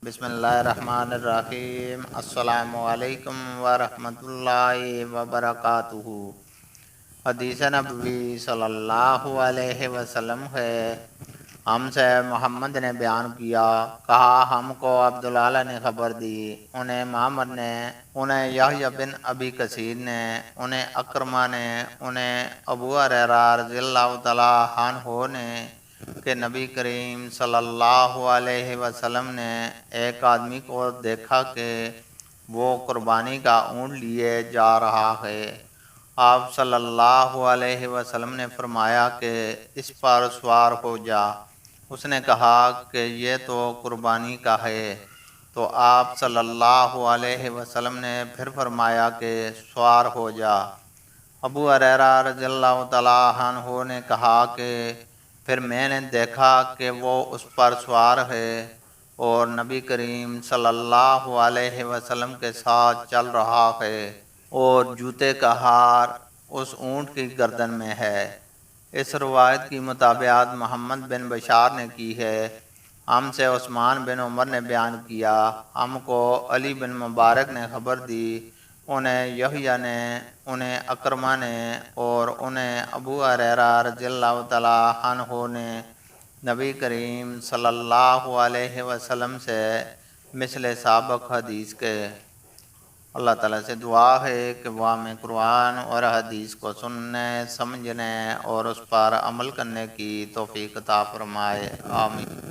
بسم اللہ الرحمن الرحیم۔ السلام علیکم ورحمۃ اللہ وبرکاتہ۔ حدیث نبوی صلی اللہ علیہ وسلم ہے، ہم سے محمد نے بیان کیا، کہا ہم کو عبداللہ نے خبر دی، انہیں معمر نے، انہیں یحییٰ بن ابی کثیر نے، انہیں اکرمہ نے، انہیں ابو ہریرہ رضی اللہ تعالیٰ عنہ نے کہ نبی کریم صلی اللہ علیہ وسلم نے ایک آدمی کو دیکھا کہ وہ قربانی کا اونٹ لیے جا رہا ہے۔ آپ صلی اللہ علیہ وسلم نے فرمایا کہ اس پر سوار ہو جا۔ اس نے کہا کہ یہ تو قربانی کا ہے، تو آپ صلی اللہ علیہ وسلم نے پھر فرمایا کہ سوار ہو جا۔ ابو ہریرہ رضی اللہ تعالیٰ عنہ نے کہا کہ پھر میں نے دیکھا کہ وہ اس پر سوار ہے اور نبی کریم صلی اللہ علیہ وسلم کے ساتھ چل رہا ہے اور جوتے کا ہار اس اونٹ کی گردن میں ہے۔ اس روایت کی مطابعت محمد بن بشار نے کی ہے۔ ہم سے عثمان بن عمر نے بیان کیا، ہم کو علی بن مبارک نے خبر دی، انہیں یحییٰ نے، انہیں اکرمہ نے اور انہیں ابو ہریرہ رضی اللہ تعالیٰ عنہ نے نبی کریم صلی اللہ علیہ وسلم سے مثل سابق حدیث کے۔ اللہ تعالیٰ سے دعا ہے کہ وہ ہمیں قرآن اور حدیث کو سننے، سمجھنے اور اس پر عمل کرنے کی توفیق عطا فرمائے، آمین۔